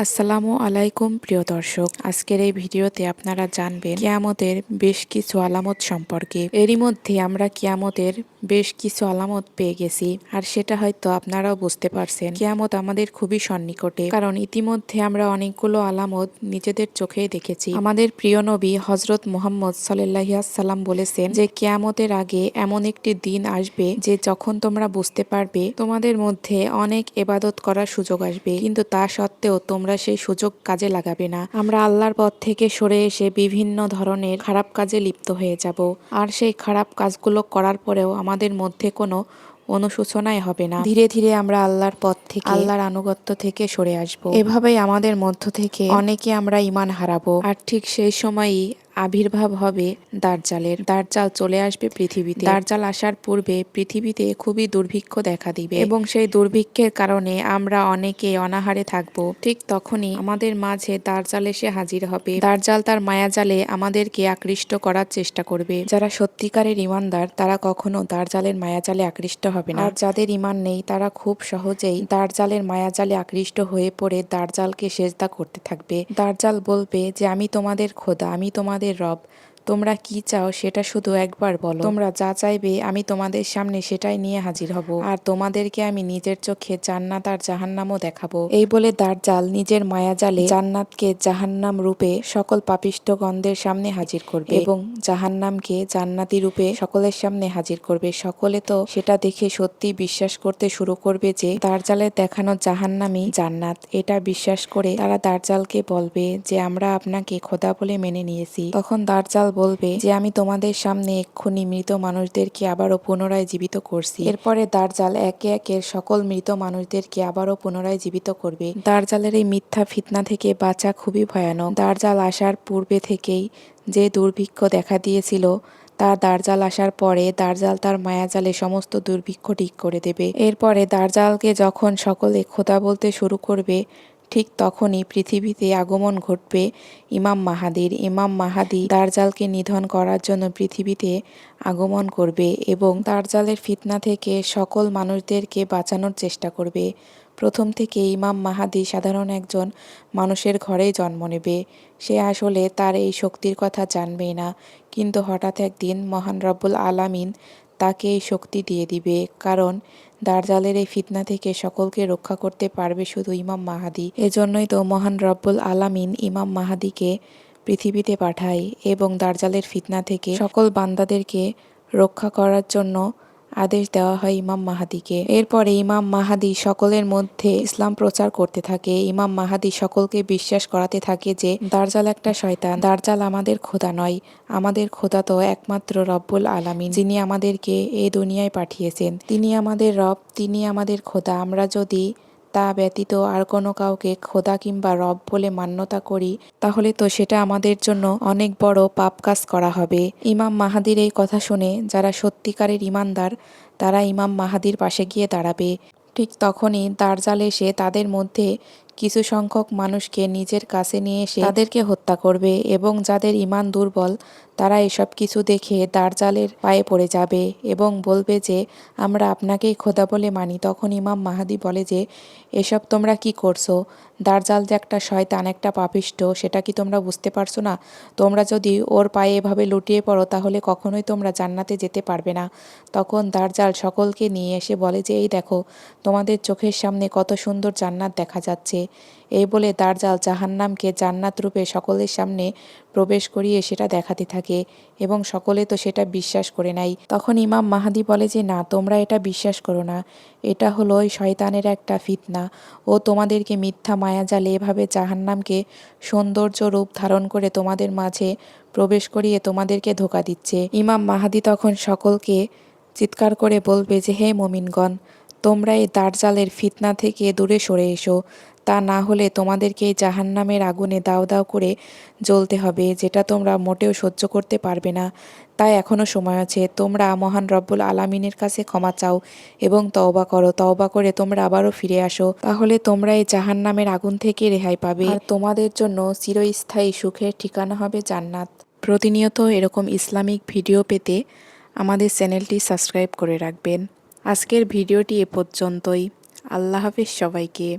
আসসালামু আলাইকুম প্রিয় দর্শক, আজকের এই ভিডিওতে আপনারা জানবেন কিয়ামতের বেশ কিছু আলামত সম্পর্কে। এরই মধ্যে আমরা কিয়ামতের বেশ কিছু আলামত পেয়ে গেছি, আর সেটা হয়তো আপনারাও বুঝতে পারছেন কিয়ামত আমাদের খুবই সন্নিকটে, কারণ ইতিমধ্যে আমরা অনেকগুলো আলামত নিজেদের চোখেই দেখেছি। আমাদের প্রিয় নবী হজরত মুহাম্মদ সাল্লাল্লাহু বলেছেন যে কিয়ামতের আগে এমন একটি দিন আসবে যে যখন তোমরা বুঝতে পারবে তোমাদের মধ্যে অনেক ইবাদত করার সুযোগ আসবে, কিন্তু তা সত্ত্বেও তোমরা সেই সুযোগ কাজে লাগাবে না। আমরা আল্লাহর পথ থেকে সরে এসে বিভিন্ন ধরনের খারাপ কাজে লিপ্ত হয়ে যাব, আর সেই খারাপ কাজগুলো করার পরেও আমাদের মধ্যে কোনো অনুশোচনাই হবে না। ধীরে ধীরে আমরা আল্লাহর পথ থেকে, আল্লাহর আনুগত্য থেকে সরে আসব। এভাবেই আমাদের মধ্য থেকে অনেকে আমরা ঈমান হারাবো, আর ঠিক সেই সময়ই আবির্ভাব হবে দাজ্জালের। দাজ্জাল চলে আসবে পৃথিবীতে। দাজ্জাল আসার পূর্বে পৃথিবীতে খুবই দুর্ভিক্ষ দেখা দিবে, এবং সেই দুর্ভিক্ষের কারণে আমরা অনেকে অনাহারে থাকব। ঠিক তখনই আমাদের মাঝে দাজ্জাল এসে হাজির হবে। দাজ্জাল তার মায়াজালে আমাদেরকে আকৃষ্ট করার চেষ্টা করবে। যারা সত্যিকারের ঈমানদার তারা কখনো দাজ্জালের মায়াজালে আকৃষ্ট হবে না, আর যাদের ঈমান নেই তারা খুব সহজেই দাজ্জালের মায়াজালে আকৃষ্ট হয়ে পড়ে দাজ্জালকে সেজদা করতে থাকবে। দাজ্জাল বলবে যে আমি তোমাদের খোদা, আমি তোমাদের রব, তোমরা কি চাও সেটা শুধু একবার বলো। তোমরা যা চাইবে আমি তোমাদের সামনে সেটাই নিয়ে হাজির হব, আর তোমাদেরকে আমি নিজের চোখে জান্নাত আর জাহান্নামও দেখাবো। এই বলে দাজ্জাল নিজের মায়াজালে জান্নাতকে জাহান্নাম রূপে সকল পাপিষ্ঠগণদের সামনে হাজির করবে, এবং জাহান্নামকে জান্নাতি রূপে সকলের সামনে হাজির করবে। সকলে তো সেটা দেখে সত্যি বিশ্বাস করতে শুরু করবে যে দাজ্জালের দেখানো জাহান্নামই জান্নাত। এটা বিশ্বাস করে তারা দাজ্জালকে বলবে যে আমরা আপনাকে খোদা বলে মেনে নিয়েছি। তখন দাজ্জাল বলবে যে আমি তোমাদের সামনে এক্ষুনি মৃত মানুষদেরকে আবারও পুনরায় জীবিত করছি। এরপরে দাজ্জাল একে একে সকল মৃত মানুষদেরকে আবারও পুনরায় জীবিত করবে। দাজ্জালের এই মিথ্যা ফিতনা থেকে বাঁচা খুবই ভয়ানক। দাজ্জাল আসার পূর্বে থেকেই যে দুর্ভিক্ষ দেখা দিয়েছিল, তা দাজ্জাল আসার পরে দাজ্জাল তার মায়াজালে সমস্ত দুর্ভিক্ষ ঠিক করে দেবে। এরপরে দাজ্জালকে যখন সকলে খোদা বলতে শুরু করবে, ঠিক তখনই পৃথিবীতে আগমন ঘটবে ইমাম মাহাদির। ইমাম মাহাদি দাজ্জালকে নিধন করার জন্য পৃথিবীতে আগমন করবে, এবং দাজ্জালের ফিতনা থেকে সকল মানুষদেরকে বাঁচানোর চেষ্টা করবে। প্রথম থেকে ইমাম মাহাদি সাধারণ একজন মানুষের ঘরেই জন্ম নেবে। সে আসলে তার এই শক্তির কথা জানবেই না, কিন্তু হঠাৎ একদিন মহান রব্বুল আলামিন তাকে এই শক্তি দিয়ে দিবে, কারণ দাজ্জালের এই ফিতনা থেকে সকলকে রক্ষা করতে পারবে শুধু ইমাম মাহাদি। এজন্যই তো মহান রব্বুল আলামিন ইমাম মাহাদিকে পৃথিবীতে পাঠায়, এবং দাজ্জালের ফিতনা থেকে সকল বান্দাদেরকে রক্ষা করার জন্য আদেশ দেওয়া হয় ইমাম মাহাদিকে। এরপরে ইমাম মাহাদি সকলের মধ্যে ইসলাম প্রচার করতে থাকে। ইমাম মাহাদি সকলকে বিশ্বাস করাতে থাকে যে দাজ্জাল একটা শয়তান, দাজ্জাল আমাদের খোদা নয়, আমাদের খোদা তো একমাত্র রব্বুল আলামিন, যিনি আমাদেরকে এই দুনিয়ায় পাঠিয়েছেন। তিনি আমাদের রব, তিনি আমাদের খোদা। আমরা যদি তা ব্যতীত আর কোনো কাউকে খোদা কিংবা রব বলে মান্যতা করি, তাহলে তো সেটা আমাদের জন্য অনেক বড় পাপ কাজ করা হবে। ইমাম মাহাদির এই কথা শুনে যারা সত্যিকারের ঈমানদার তারা ইমাম মাহাদির পাশে গিয়ে দাঁড়াবে। ঠিক তখনই দাজ্জাল এসে তাদের মধ্যে কিছু সংখ্যক মানুষকে নিজের কাছে নিয়ে এসে তাদেরকে হত্যা করবে, এবং যাদের ঈমান দুর্বল তারা এসব কিছু দেখে দাজ্জালের পায়ে পড়ে যাবে এবং বলবে যে আমরা আপনাকেই খোদা বলে মানি। তখন ইমাম মাহাদি বলে যে এসব তোমরা কি করছো? দাজ্জাল যে একটা শয়তান, একটা পাপিষ্ঠ, সেটা কি তোমরা বুঝতে পারছো না? তোমরা যদি ওর পায়ে এভাবে লুটিয়ে পড়ো তাহলে কখনোই তোমরা জান্নাতে যেতে পারবে না। তখন দাজ্জাল সকলকে নিয়ে এসে বলে যে এই দেখো, তোমাদের চোখের সামনে কত সুন্দর জান্নাত দেখা যাচ্ছে। এই বলে দাজ্জাল জাহান্নামকে জান্নাত রূপে সকলের সামনে প্রবেশ করিয়ে সেটা দেখাতে থাকে, এবং সকলে তো সেটা বিশ্বাস করে নেয়। তখন ইমাম মাহাদি বলে যে না, তোমরা এটা বিশ্বাস করো না, এটা হলো ওই শয়তানের একটা ফিতনা। ও তোমাদেরকে মিথ্যা মায়াজালে এভাবে জাহান্নামকে সৌন্দর্য রূপ ধারণ করে তোমাদের মাঝে প্রবেশ করিয়ে তোমাদেরকে ধোঁকা দিচ্ছে। ইমাম মাহাদি তখন সকলকে চিৎকার করে বলবে যে হে মুমিনগণ, তোমরা এই দাজ্জালের ফিতনা থেকে দূরে সরে এসো, তা না হলে তোমাদেরকে এই জাহান্নামের আগুনে দাও দাও করে জ্বলতে হবে, যেটা তোমরা মোটেও সহ্য করতে পারবে না। তাই এখনও সময় আছে, তোমরা মহান রব্বুল আলামিনের কাছে ক্ষমা চাও এবং তওবা করো। তওবা করে তোমরা আবারও ফিরে আসো, তাহলে তোমরা এই জাহান্নামের আগুন থেকে রেহাই পাবে, আর তোমাদের জন্য চিরস্থায়ী সুখের ঠিকানা হবে জান্নাত। প্রতিনিয়ত এরকম ইসলামিক ভিডিও পেতে আমাদের চ্যানেলটি সাবস্ক্রাইব করে রাখবেন। আজকের ভিডিওটি এ পর্যন্তই। আল্লাহ হাফেজ সবাইকে।